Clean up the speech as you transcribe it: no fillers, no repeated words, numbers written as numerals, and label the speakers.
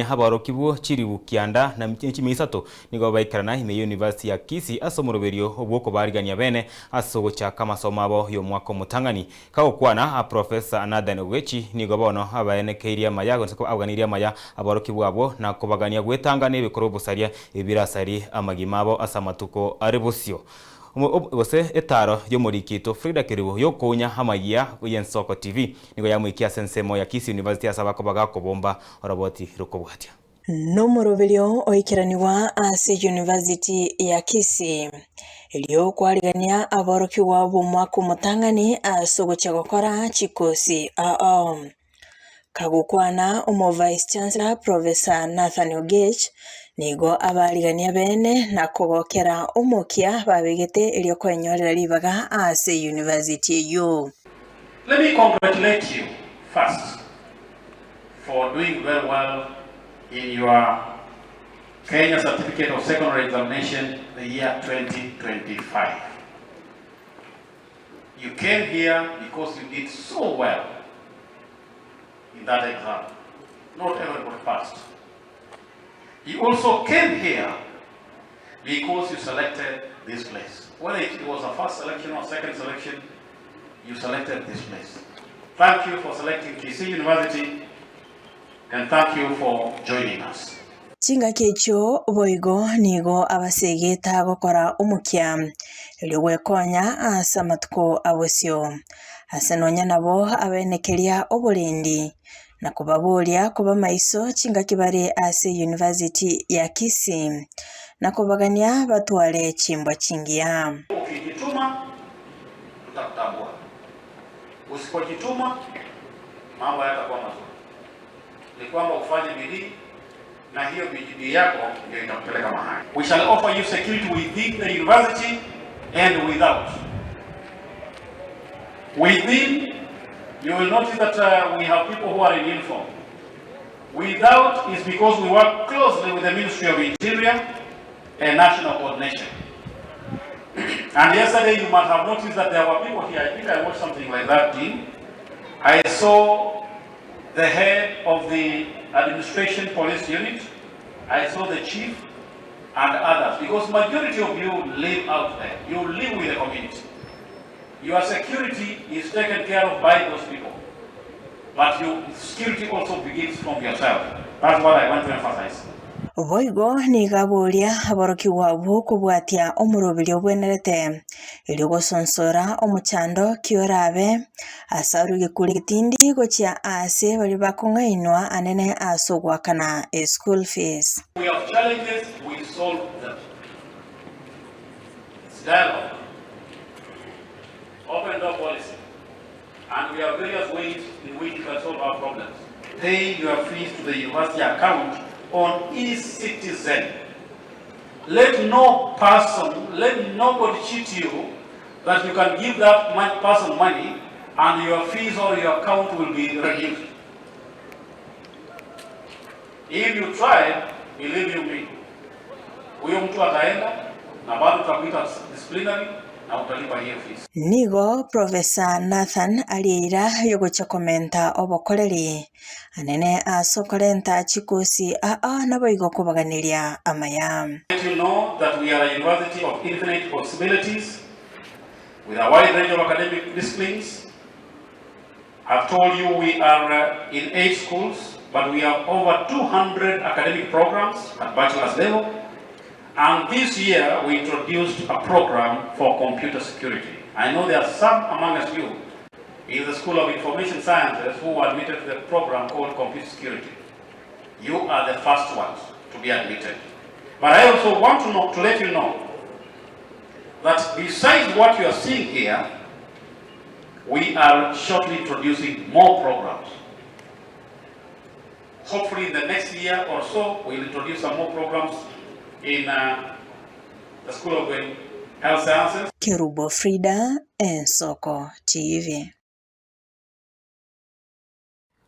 Speaker 1: Habaro kibuo chiribu kianda na misato nigo baikarana ime University ya Kisii asomoroberio obwoko barigania bene asogochaka amasomo abo yo mwaka mutangani kagokwana Professor Nathan Ogechi nigo bono abaenekeiria maya gonse aganiria maya abaro kibwabo na kubagania gwetanga nebikoro busaria ebirasari amagima abo asamatuko aribusio gose etaro yomorikito Frida Kiribu yokonya hamagia yensoko TV nigo yamwikia sensemo ya Kisii University asaba kobaga kobomba roboti rukobwatia
Speaker 2: nomoroberio oikeraniwa ase University ya Kisii elio kwarigania aboroki wabo mwaka mutangani asogocha gukora chikosi kagukwana Vice Chancellor Professor Nathan Ogechi nigo abarigania bene na kogokera omokia babegete elio kwenyorera libaga ase university yo.
Speaker 3: Let me congratulate you first for doing very well in your Kenya Certificate of Secondary Examination the year 2025. You came here because you did so well in that exam. Not everybody passed. You also came here because you selected this place. Whether it was a first selection or second selection, you selected this place. Thank you for selecting Kisii University and thank you for joining us.
Speaker 2: Chinga kecho boigo nigo abasegeta gokora umukia elio gwekonya asamatuko abosio asanonya nabo abenekeria obulendi na kubabulia kuba maiso chinga kibare ase University ya Kisii na kubagania batwale chimba chingia.
Speaker 3: Ukijituma tutakutambua. Usipojituma mambo yatakuwa mazuri. Ni kwamba ufanye bidii na hiyo bidii yako ndio itakupeleka mahali. We shall offer you security within the university and without. Within, you will notice that we have people who are in uniform. Without is because we work closely with the Ministry of Interior and National Coordination. And yesterday you must have noticed that there were people here. I think I watched something like that, Dean. I saw the head of the administration police unit. I saw the chief and others. Because majority of you live out there. You live with the community. Your security is taken care of by those people. But your security also begins from yourself. That's what I want to emphasize.
Speaker 2: Boigo ni gaboria aboroki wabo kubwatia omoroberio bwenerete elio gosonsora omuchando kiorabe asaruge kuri kitindi gochia ase bali bakongainwa anene asogwakana school fees.
Speaker 3: We have challenges, we solve them. It's dialogue. Open door policy. And we have various ways in which you can solve our problems. Pay your fees to the university account on eCitizen. Let no person, let nobody cheat you that you can give that person money and your fees or your account will be reduced. If you try, believe you me, huyo mtu ataenda na bado tutakuita disciplinary na utalipa hiyo fees.
Speaker 2: Nigo Professor Nathan aliira yogocha komenta obokoreri anene asokorenta chikosi na boigo kubaganiria amaya.
Speaker 3: Let you know that we are a university of infinite possibilities with a wide range of academic disciplines. I've told you we are in 8 schools, but we have over 200 academic programs at bachelor's level. And this year we introduced a program for computer security. I know there are some among us you in the School of Information Sciences who were admitted to the program called Computer Security. You are the first ones to be admitted. But I also want to let you know that besides what you are seeing here, we are shortly introducing more programs. Hopefully in the next year or so, we'll introduce some more programs in the School of Health Sciences.
Speaker 2: Kerubo Frida, Ensoko TV.